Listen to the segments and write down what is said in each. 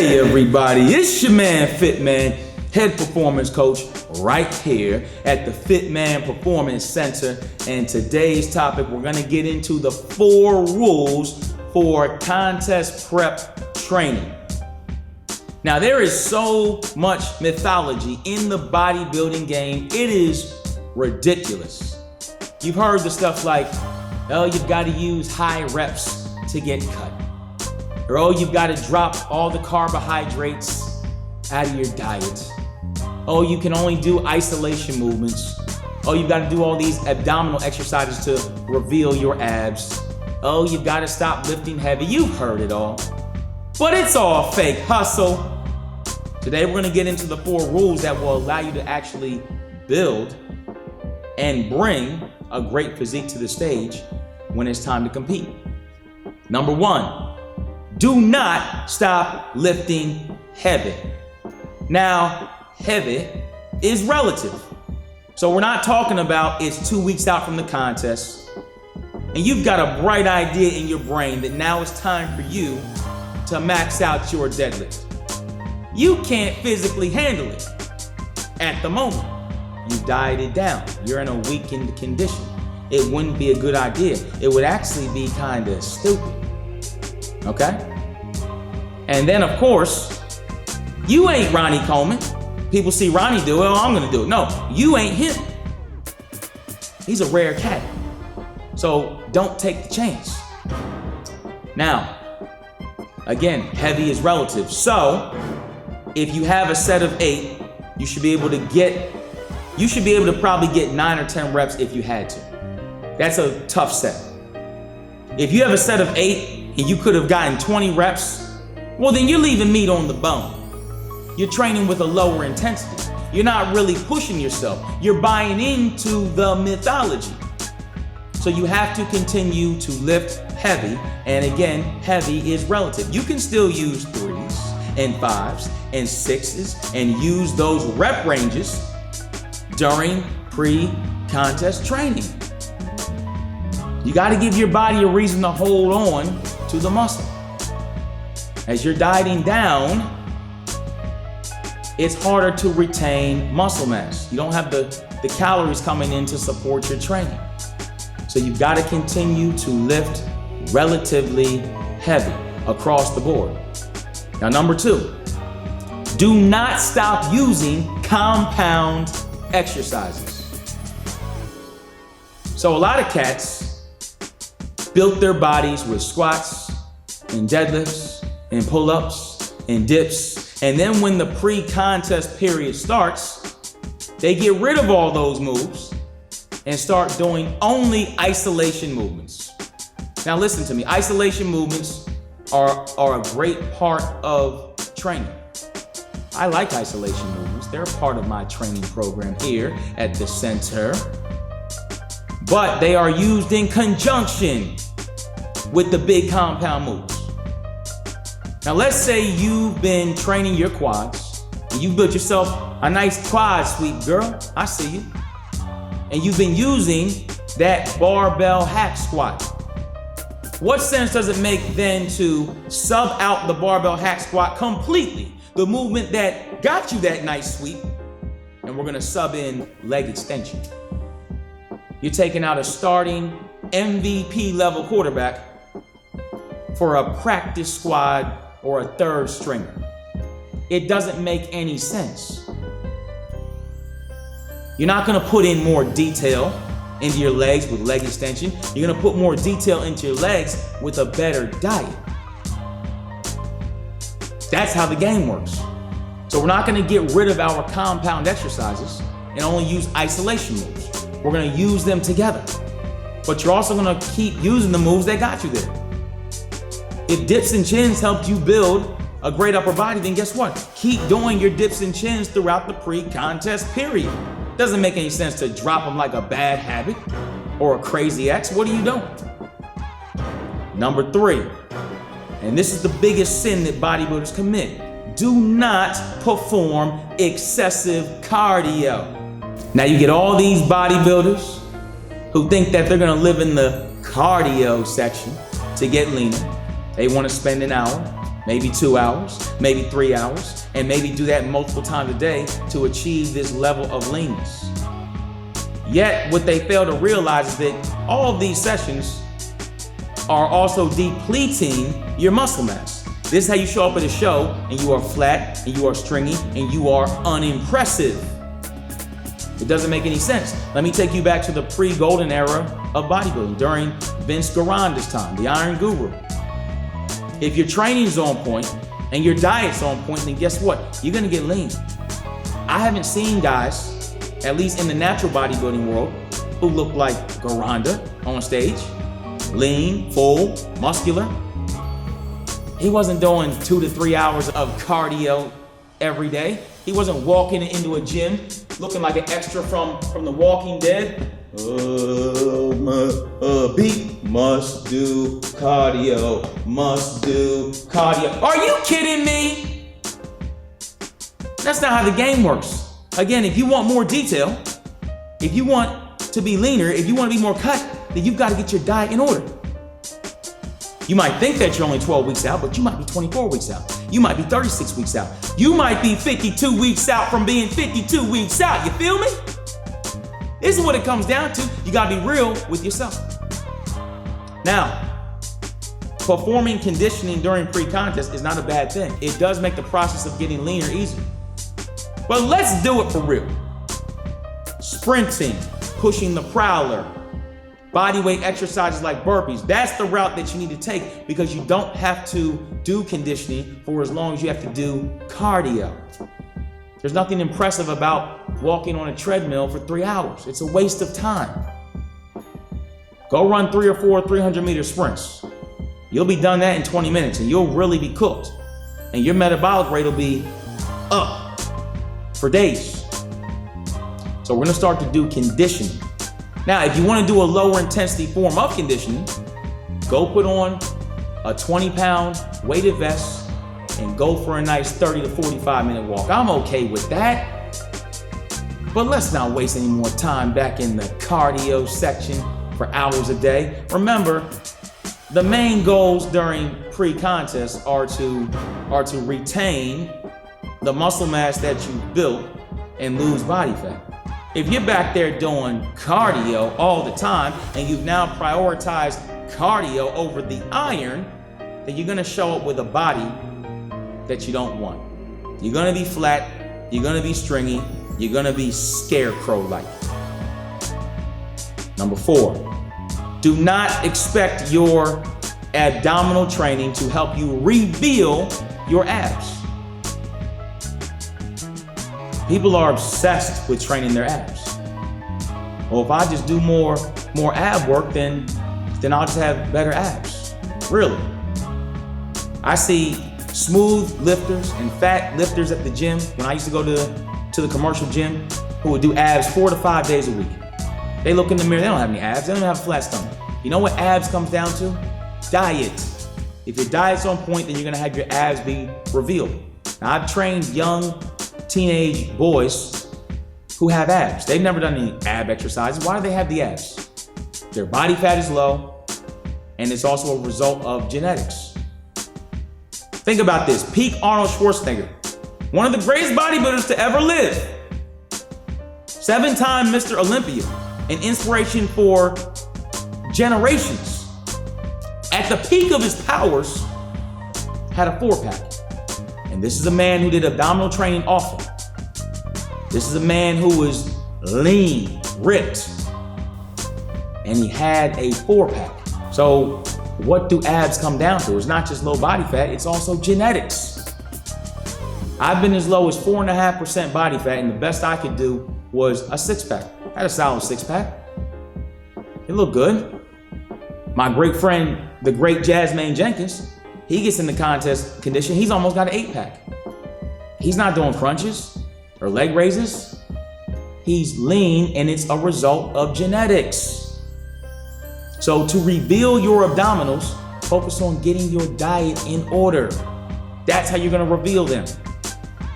Hey everybody, it's your man Fitman, head performance coach right here at the Fitman Performance Center. And today's topic, we're gonna get into the 4 rules for contest prep training. Now there is so much mythology in the bodybuilding game, it is ridiculous. You've heard the stuff like, oh, you've gotta use high reps to get cut. Or, oh, you've got to drop all the carbohydrates out of your diet. Oh, you can only do isolation movements. Oh, you've got to do all these abdominal exercises to reveal your abs. Oh, you've got to stop lifting heavy. You've heard it all. But it's all fake hustle. Today, we're going to get into the 4 rules that will allow you to actually build and bring a great physique to the stage when it's time to compete. Number 1. Do not stop lifting heavy. Now, heavy is relative. So we're not talking about it's 2 weeks out from the contest and you've got a bright idea in your brain that now it's time for you to max out your deadlift. You can't physically handle it at the moment. You've dieted down. You're in a weakened condition. It wouldn't be a good idea. It would actually be kind of stupid. Okay? And then, of course, you ain't Ronnie Coleman. People see Ronnie do it, oh, I'm gonna do it. No, you ain't him. He's a rare cat. So don't take the chance. Now, again, heavy is relative. So if you have a set of 8, you should be able to probably get 9 or 10 reps if you had to. That's a tough set. If you have a set of 8 and you could have gotten 20 reps, well, then you're leaving meat on the bone. You're training with a lower intensity. You're not really pushing yourself. You're buying into the mythology. So you have to continue to lift heavy. And again, heavy is relative. You can still use 3s and 5s and 6s and use those rep ranges during pre-contest training. You got to give your body a reason to hold on to the muscle. As you're dieting down, it's harder to retain muscle mass. You don't have the calories coming in to support your training. So you've got to continue to lift relatively heavy across the board. Now, number 2, do not stop using compound exercises. So a lot of cats built their bodies with squats and deadlifts and pull-ups and dips. And then when the pre-contest period starts, they get rid of all those moves and start doing only isolation movements. Now listen to me, isolation movements are a great part of training. I like isolation movements. They're a part of my training program here at the center. But they are used in conjunction with the big compound moves. Now let's say you've been training your quads and you built yourself a nice quad sweep, girl. I see you. And you've been using that barbell hack squat. What sense does it make then to sub out the barbell hack squat completely? The movement that got you that nice sweep, and we're gonna sub in leg extension. You're taking out a starting MVP level quarterback for a practice squad or a third stringer. It doesn't make any sense. You're not gonna put in more detail into your legs with leg extension. You're gonna put more detail into your legs with a better diet. That's how the game works. So we're not gonna get rid of our compound exercises and only use isolation moves. We're gonna use them together. But you're also gonna keep using the moves that got you there. If dips and chins helped you build a great upper body, then guess what? Keep doing your dips and chins throughout the pre-contest period. Doesn't make any sense to drop them like a bad habit or a crazy ex. What are you doing? Number 3, and this is the biggest sin that bodybuilders commit. Do not perform excessive cardio. Now you get all these bodybuilders who think that they're gonna live in the cardio section to get leaner. They wanna spend an hour, maybe 2 hours, maybe 3 hours, and maybe do that multiple times a day to achieve this level of leanness. Yet, what they fail to realize is that all of these sessions are also depleting your muscle mass. This is how you show up at a show and you are flat and you are stringy and you are unimpressive. It doesn't make any sense. Let me take you back to the pre-golden era of bodybuilding during Vince Gironda's time, the Iron Guru. If your training is on point and your diet's on point, then guess what? You're gonna get lean. I haven't seen guys, at least in the natural bodybuilding world, who look like Gironda on stage. Lean, full, muscular. He wasn't doing 2 to 3 hours of cardio every day. He wasn't walking into a gym looking like an extra from The Walking Dead. Beat must do cardio, must do cardio. Are you kidding me? That's not how the game works. Again, if you want more detail, if you want to be leaner, if you want to be more cut, then you've got to get your diet in order. You might think that you're only 12 weeks out, but you might be 24 weeks out. You might be 36 weeks out. You might be 52 weeks out from being 52 weeks out. You feel me? This is what it comes down to. You got to be real with yourself. Now, performing conditioning during pre-contest is not a bad thing. It does make the process of getting leaner easier. But let's do it for real. Sprinting, pushing the prowler, bodyweight exercises like burpees. That's the route that you need to take because you don't have to do conditioning for as long as you have to do cardio. There's nothing impressive about walking on a treadmill for 3 hours. It's a waste of time. Go run 3 or 4 300-meter sprints. You'll be done that in 20 minutes and you'll really be cooked. And your metabolic rate will be up for days. So we're gonna start to do conditioning. Now, if you want to do a lower intensity form of conditioning, go put on a 20-pound weighted vest and go for a nice 30 to 45-minute walk. I'm okay with that. But let's not waste any more time back in the cardio section for hours a day. Remember, the main goals during pre-contest are to retain the muscle mass that you've built and lose body fat. If you're back there doing cardio all the time and you've now prioritized cardio over the iron, then you're gonna show up with a body that you don't want. You're gonna be flat, you're gonna be stringy, you're gonna be scarecrow-like. Number 4, do not expect your abdominal training to help you reveal your abs. People are obsessed with training their abs. Well, if I just do more ab work, then I'll just have better abs. Really. I see smooth lifters and fat lifters at the gym when I used to go to the commercial gym who would do abs 4 to 5 days a week. They look in the mirror, they don't have any abs, they don't even have a flat stomach. You know what abs comes down to? Diet. If your diet's on point, then you're gonna have your abs be revealed. Now, I've trained young teenage boys who have abs. They've never done any ab exercises. Why do they have the abs? Their body fat is low, and it's also a result of genetics. Think about this. Peak Arnold Schwarzenegger, one of the greatest bodybuilders to ever live. 7-time Mr. Olympia, an inspiration for generations. At the peak of his powers, had a 4-pack. And this is a man who did abdominal training often. This is a man who was lean, ripped, and he had a 4-pack. So what do abs come down to? It's not just low body fat, it's also genetics. I've been as low as 4.5% body fat, and the best I could do was a 6-pack. I had a solid 6-pack. It looked good. My great friend, the great Jasmine Jenkins, he gets in the contest condition, he's almost got an 8-pack. He's not doing crunches or leg raises. He's lean, and it's a result of genetics. So to reveal your abdominals, focus on getting your diet in order. That's how you're gonna reveal them.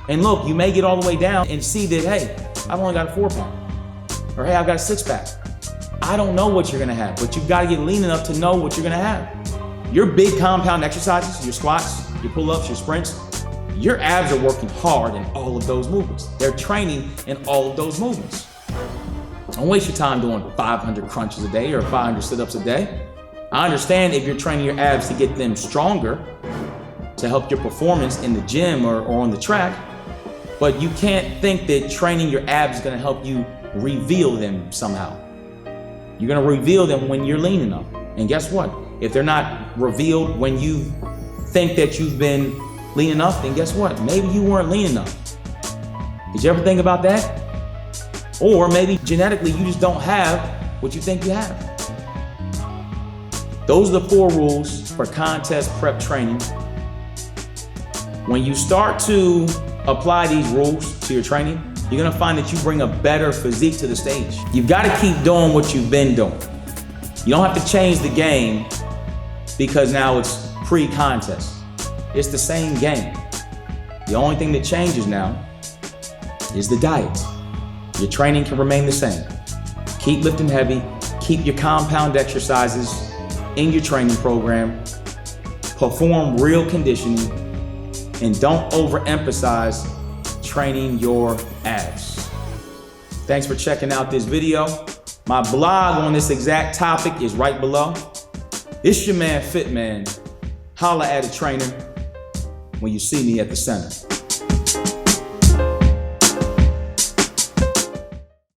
And look, you may get all the way down and see that, hey, I've only got a 4-pack. Or hey, I've got a 6-pack. I don't know what you're gonna have, but you've gotta get lean enough to know what you're gonna have. Your big compound exercises, your squats, your pull-ups, your sprints, your abs are working hard in all of those movements. They're training in all of those movements. Don't waste your time doing 500 crunches a day or 500 sit-ups a day. I understand if you're training your abs to get them stronger, to help your performance in the gym or on the track, but you can't think that training your abs is gonna help you reveal them somehow. You're gonna reveal them when you're lean enough. And guess what? If they're not revealed when you think that you've been lean enough, then guess what? Maybe you weren't lean enough. Did you ever think about that? Or maybe genetically you just don't have what you think you have. Those are the 4 rules for contest prep training. When you start to apply these rules to your training, you're gonna find that you bring a better physique to the stage. You've gotta keep doing what you've been doing. You don't have to change the game because now it's pre-contest. It's the same game. The only thing that changes now is the diet. Your training can remain the same. Keep lifting heavy, keep your compound exercises in your training program, perform real conditioning, and don't overemphasize training your abs. Thanks for checking out this video. My blog on this exact topic is right below. It's your man Fitman. Holla at a trainer when you see me at the center.